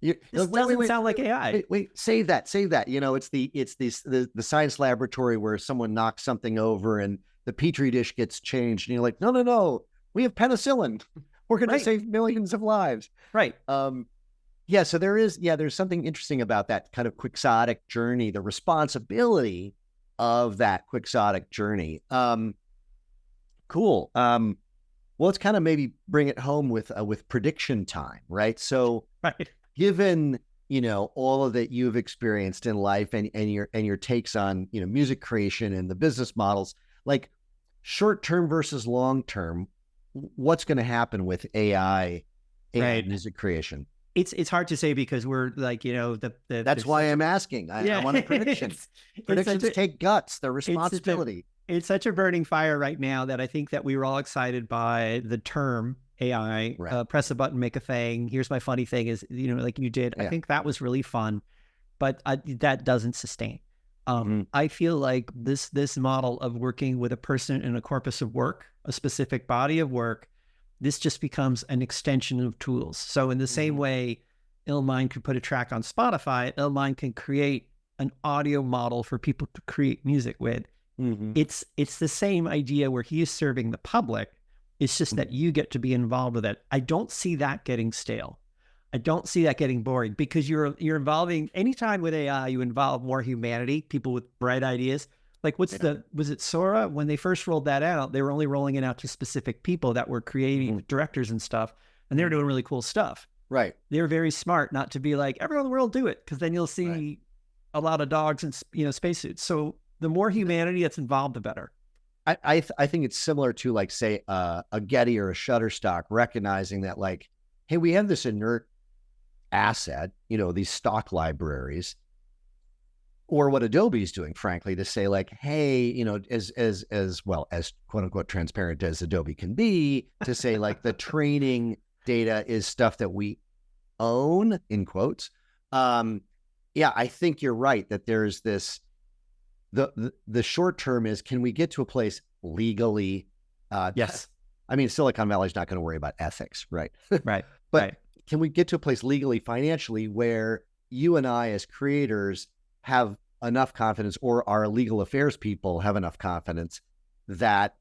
this doesn't sound like AI. Wait, save that. It's the science laboratory where someone knocks something over and the Petri dish gets changed. And you're like, no, we have penicillin. We're going to save millions of lives. Right. Yeah, so there's something interesting about that kind of quixotic journey, the responsibility of that quixotic journey. Cool. Well, let's kind of maybe bring it home with prediction time, right? So, given all of that you've experienced in life and your takes on music creation and the business models, like short term versus long term, what's going to happen with AI and music creation? It's hard to say because we're like, that's why I'm asking. I want a prediction. Predictions take guts, they're responsibility. It's such a burning fire right now that I think that we were all excited by the term AI, press a button, make a thing. Here's my funny thing is, like you did. I think that was really fun, but that doesn't sustain. I feel like this model of working with a person in a corpus of work, a specific body of work, this just becomes an extension of tools. So in the same way, Illmind could put a track on Spotify, Illmind can create an audio model for people to create music with. It's the same idea where he is serving the public. It's just that you get to be involved with it. I don't see that getting stale. I don't see that getting boring because you're involving, anytime with AI, you involve more humanity, people with bright ideas. Like was it Sora? When they first rolled that out, they were only rolling it out to specific people that were creative directors and stuff. And they were doing really cool stuff. Right. They were very smart not to be like, everyone in the world do it. Cause then you'll see a lot of dogs and, spacesuits. So the more humanity that's involved, the better. I think it's similar to like, say, a Getty or a Shutterstock, recognizing that like, hey, we have this inert asset, these stock libraries, or what Adobe's doing, frankly, to say like, hey, as well as quote unquote transparent as Adobe can be, to say like the training data is stuff that we own, in quotes. I think you're right that there's this, the short term is, can we get to a place legally? Yes. I mean, Silicon Valley's not going to worry about ethics, right? Right. But can we get to a place legally, financially, where you and I as creators have enough confidence, or our legal affairs people have enough confidence that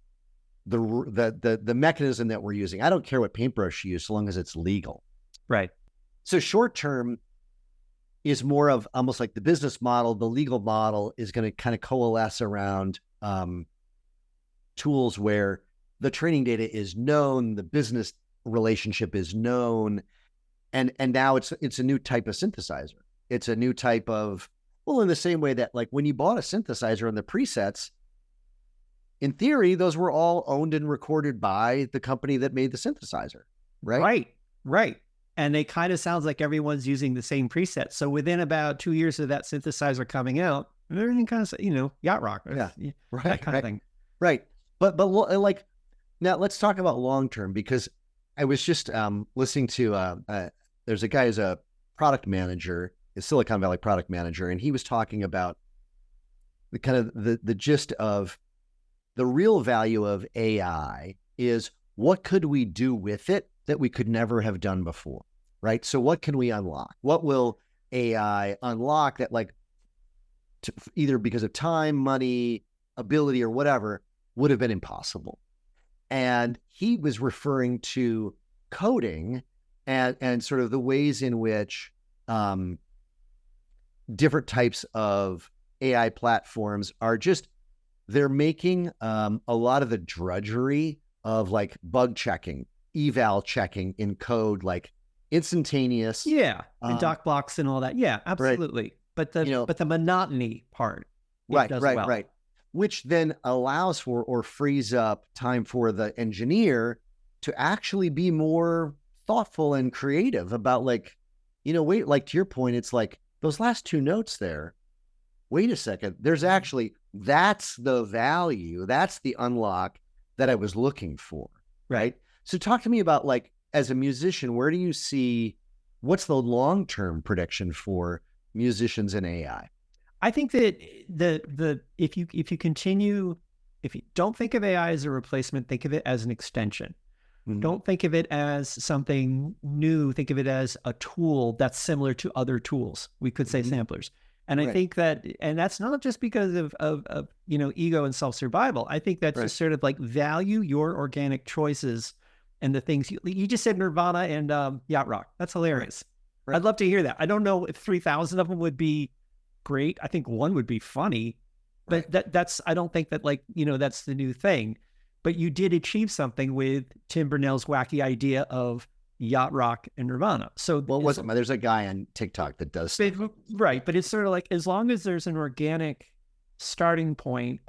the mechanism that we're using, I don't care what paintbrush you use, so long as it's legal. Right. So short term is more of almost like the business model. The legal model is going to kind of coalesce around tools where the training data is known, the business relationship is known, and now it's a new type of synthesizer. It's a new type of, well, in the same way that like when you bought a synthesizer and the presets, in theory, those were all owned and recorded by the company that made the synthesizer, right? Right. And it kind of sounds like everyone's using the same preset. So within about 2 years of that synthesizer coming out, everything kind of, yacht rock. Yeah. Right. That kind of thing. Right. But like, now let's talk about long-term, because I was just listening to, there's a guy who's a product manager, a Silicon Valley product manager, and he was talking about the kind of the gist of the real value of AI is, what could we do with it that we could never have done before, right? So what can we unlock? What will AI unlock that, like, either because of time, money, ability, or whatever, would have been impossible? And he was referring to coding and sort of the ways in which different types of AI platforms are just, they're making a lot of the drudgery of like bug checking, eval checking in code, like instantaneous. Yeah. And doc blocks and all that. Yeah, absolutely. Right. But the monotony part. Right. Which then allows for, or frees up time for the engineer to actually be more thoughtful and creative about like, wait, like to your point, it's like those last two notes there, wait a second, there's actually, that's the value, that's the unlock that I was looking for. Right. So talk to me about, like, as a musician, where do you see, what's the long-term prediction for musicians in AI? I think that if you don't think of AI as a replacement, think of it as an extension. Mm-hmm. Don't think of it as something new. Think of it as a tool that's similar to other tools. We could say samplers. And I think that, and that's not just because of ego and self-survival. I think that's just sort of like, value your organic choices and the things you just said, Nirvana and yacht rock. That's hilarious. Right. I'd love to hear that. I don't know if 3,000 of them would be great. I think one would be funny, but that's, I don't think that, like, that's the new thing. But you did achieve something with Tim Burnell's wacky idea of yacht rock and Nirvana. So there's a guy on TikTok that does stuff. Right. But it's sort of like, as long as there's an organic starting point,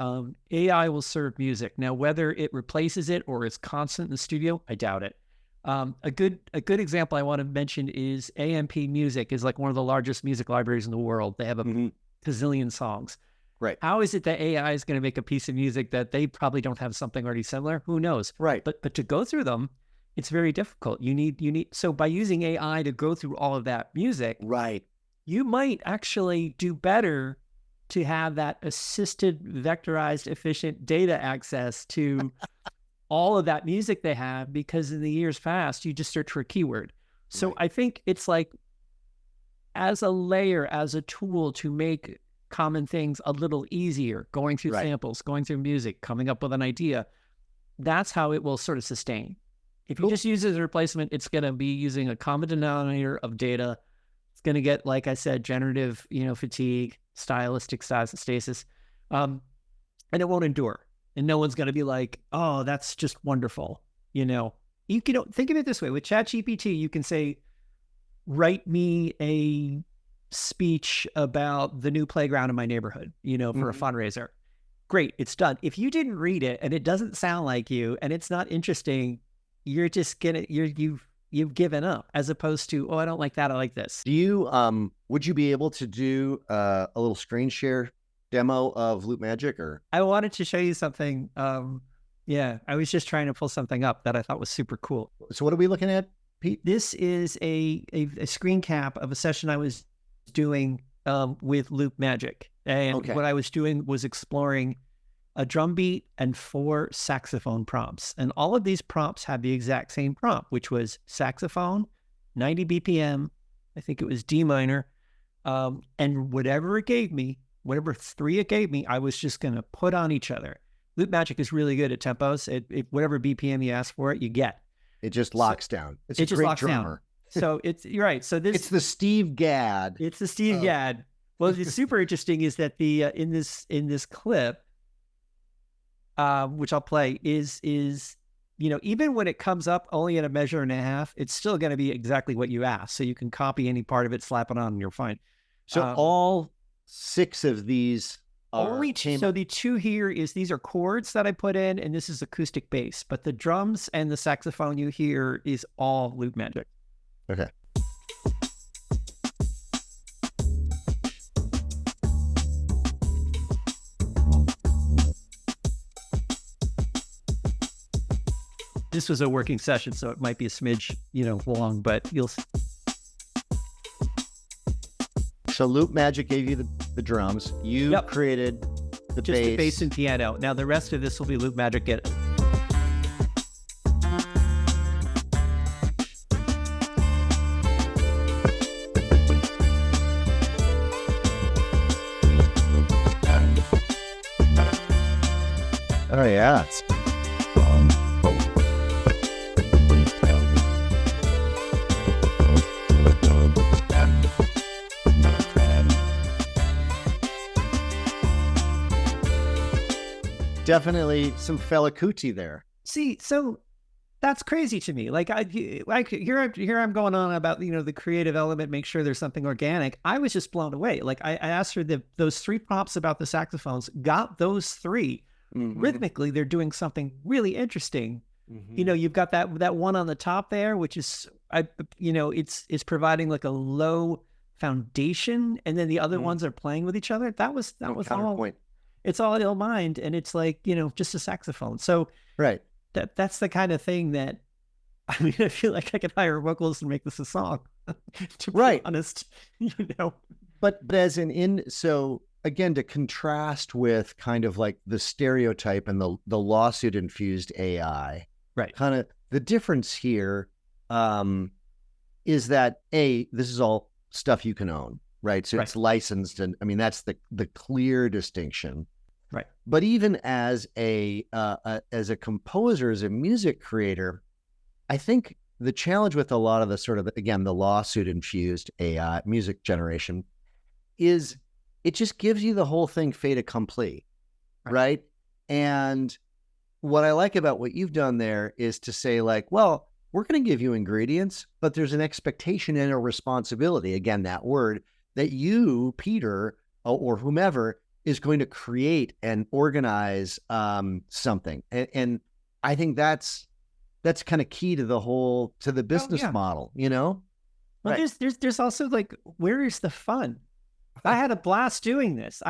AI will serve music. Now, whether it replaces it or it's constant in the studio, I doubt it. A good example I want to mention is AMP Music is like one of the largest music libraries in the world. They have a gazillion songs. Right. How is it that AI is going to make a piece of music that they probably don't have something already similar? Who knows? Right. But to go through them, it's very difficult. You need, so by using AI to go through all of that music, right, you might actually do better to have that assisted, vectorized, efficient data access to all of that music they have, because in the years past, you just search for a keyword. So I think it's like, as a layer, as a tool to make common things a little easier, going through samples, going through music, coming up with an idea, that's how it will sort of sustain. If you just use it as a replacement, it's going to be using a common denominator of data. It's going to get, like I said, generative, fatigue, stylistic stasis. and it won't endure. And no one's going to be like, oh, that's just wonderful. You know, you can think of it this way. With ChatGPT, you can say, write me a speech about the new playground in my neighborhood, you know, for a fundraiser. Great, it's done. If you didn't read it and it doesn't sound like you and it's not interesting, you're just gonna you've given up, as opposed to, oh, I don't like that, I like this. Do you would you be able to do a little screen share demo of LoopMagic? Or I wanted to show you something. Yeah, I was just trying to pull something up that I thought was super cool. so what are we looking at, Pete? This is a screen cap of a session I was doing with LoopMagic. And what I was doing was exploring a drum beat and 4 saxophone prompts. And all of these prompts had the exact same prompt, which was saxophone, 90 BPM, I think it was D minor. And whatever it gave me, whatever 3 it gave me, I was just going to put on each other. LoopMagic is really good at tempos. Whatever BPM you ask for it, you get. It just locks down. It's a just great locks drummer. down. So you're right. So It's the Steve Gadd. It's the Steve Gadd. Well, it's super interesting is that the in this clip, which I'll play, is you know, even when it comes up only at a measure and a half, it's still going to be exactly what you asked. So you can copy any part of it, slap it on, and you're fine. So all 6 of these are so the 2 here these are chords that I put in, and this is acoustic bass. But the drums and the saxophone you hear is all LoopMagic. Okay. This was a working session, so it might be a smidge, you know, long, but you'll. So LoopMagic gave you the drums. You created the just bass. The bass and piano. Now the rest of this will be LoopMagic. Get it. Oh yeah. Definitely some Fela Kuti there. See, so that's crazy to me. Like here I'm going on about, you know, the creative element, make sure there's something organic. I was just blown away. Like I asked her those 3 prompts about the saxophones, got those 3 rhythmically. They're doing something really interesting. You know, you've got that one on the top there, which is, you know, it's providing like a low foundation, and then the other ones are playing with each other. That was counterpoint. It's all Illmind, and it's like, you know, just a saxophone. So that's the kind of thing that, I mean, I feel like I could hire vocalists and make this a song. To be honest, you know. But as so again, to contrast with kind of like the stereotype and the lawsuit infused AI, kind of the difference here is that this is all stuff you can own, right? So it's licensed, and I mean that's the clear distinction, right? But even as a composer, as a music creator, I think the challenge with a lot of the sort of, again, the lawsuit infused AI music generation is it just gives you the whole thing fait accompli, right? And what I like about what you've done there is to say, like, well, we're going to give you ingredients, but there's an expectation and a responsibility, again, that word, that you, Peter, or whomever, is going to create and organize something. And I think that's kind of key to the business model, you know? Well, there's also like, where is the fun? I had a blast doing this.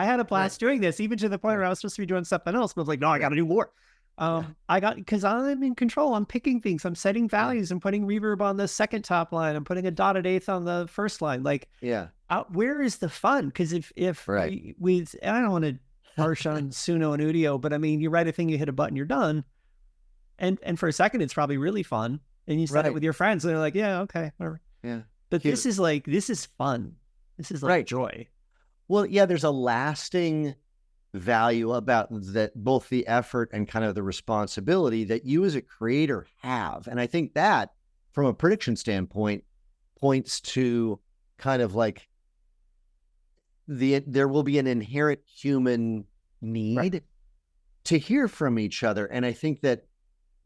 Doing this, even to the point where I was supposed to be doing something else, but I was like, no, I got to do more. Because I'm in control. I'm picking things. I'm setting values. I'm putting reverb on the second top line. I'm putting a dotted eighth on the first line. Like, where is the fun? Because if and I don't want to harsh on Suno and Udio, but I mean, you write a thing, you hit a button, you're done. And for a second, it's probably really fun. And you set it with your friends, and they're like, yeah, okay, whatever. Yeah. But this is fun. This is like joy. Well, yeah, there's a lasting value about that, both the effort and kind of the responsibility that you as a creator have. And I think that from a prediction standpoint points to kind of like there will be an inherent human need to hear from each other. And I think that,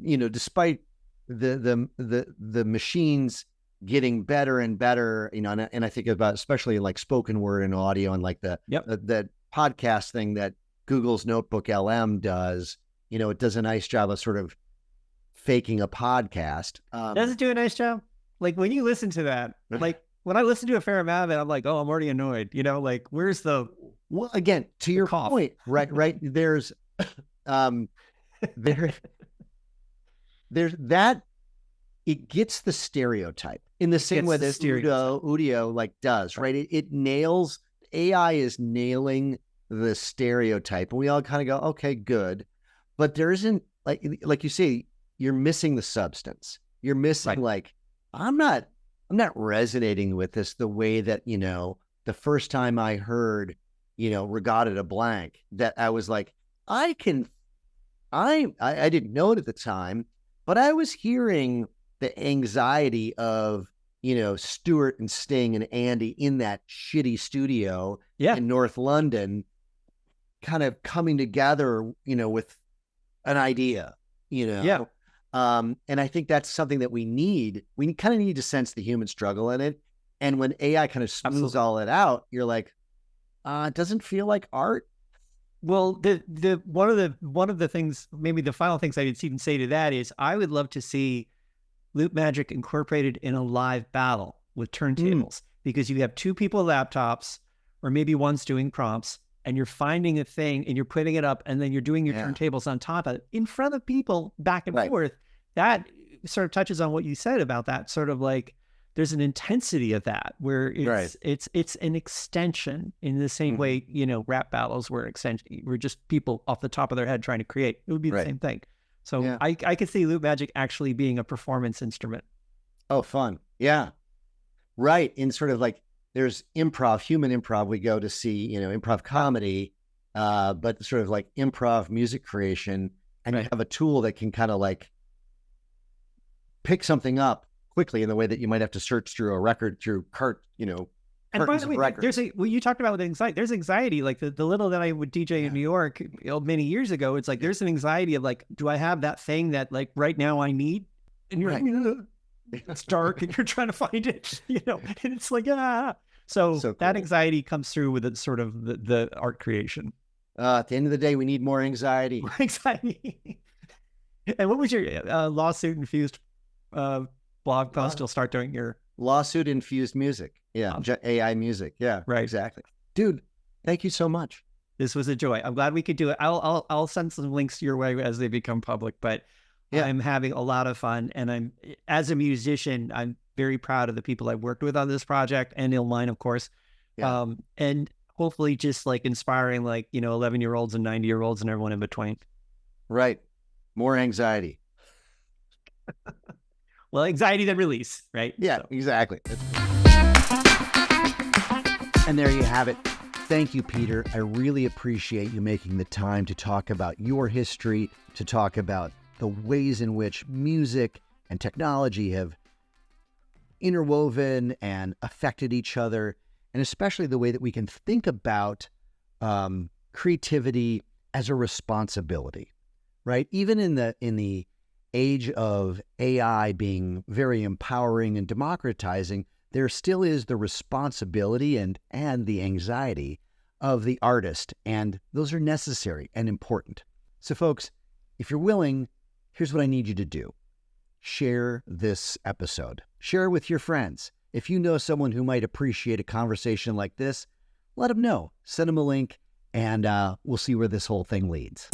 despite the machines getting better and better, and I think about especially like spoken word and audio and like the podcast thing that Google's Notebook LM does, it does a nice job of sort of faking a podcast. Does it do a nice job? Like when you listen to that, like when I listen to a fair amount of it, I'm like, oh, I'm already annoyed. Like where's the... Well, again, to your cough? point, right. There's there's that, it gets the stereotype in the same way that Udio like does, right? It nails, AI is nailing the stereotype, and we all kind of go, okay, good. But there isn't, like you say, you're missing the substance. You're missing like, I'm not resonating with this the way that, the first time I heard, regatta blank, that I was like, I didn't know it at the time, but I was hearing the anxiety of, Stuart and Sting and Andy in that shitty studio in North London, kind of coming together, with an idea, and I think that's something that we need. We kind of need to sense the human struggle in it. And when AI kind of smooths all it out, you're like, it doesn't feel like art. Well, the one of the things, maybe the final things I'd even say to that is I would love to see LoopMagic incorporated in a live battle with turntables, because you have two people laptops, or maybe one's doing prompts, and you're finding a thing and you're putting it up, and then you're doing your turntables on top of it in front of people back and forth. That sort of touches on what you said about that, sort of like there's an intensity of that where it's an extension in the same way, rap battles were extension, were just people off the top of their head trying to create. It would be the same thing. So I could see LoopMagic actually being a performance instrument. Oh, fun. Yeah. Right. In sort of like, there's improv, human improv. We go to see, improv comedy, but sort of like improv music creation. And you have a tool that can kind of like pick something up quickly in the way that you might have to search through a record through and by the way, there's you talked about with anxiety. There's anxiety, like the little that I would DJ in New York many years ago. It's like there's an anxiety of like, do I have that thing that like right now I need? And you're like, it's dark, and you're trying to find it, and it's like So cool. That anxiety comes through with it, sort of the art creation. At the end of the day, we need more anxiety. More anxiety. And what was your lawsuit infused blog post? You'll start doing your lawsuit infused music. Yeah. AI music. Yeah. Right. Exactly. Dude, thank you so much. This was a joy. I'm glad we could do it. I'll send some links your way as they become public, but I'm having a lot of fun. And as a musician, I'm very proud of the people I've worked with on this project, and Illmind, of course. Yeah. And hopefully just like inspiring 11-year-olds and 90-year-olds and everyone in between. Right. More anxiety. Well, anxiety then release, right? Yeah, exactly. And there you have it. Thank you, Peter. I really appreciate you making the time to talk about your history, to talk about the ways in which music and technology have interwoven and affected each other, and especially the way that we can think about creativity as a responsibility, right? Even in the age of AI being very empowering and democratizing, there still is the responsibility and the anxiety of the artist, and those are necessary and important. So folks, if you're willing, here's what I need you to do. Share this episode. Share it with your friends. If you know someone who might appreciate a conversation like this, let them know. Send them a link, and we'll see where this whole thing leads.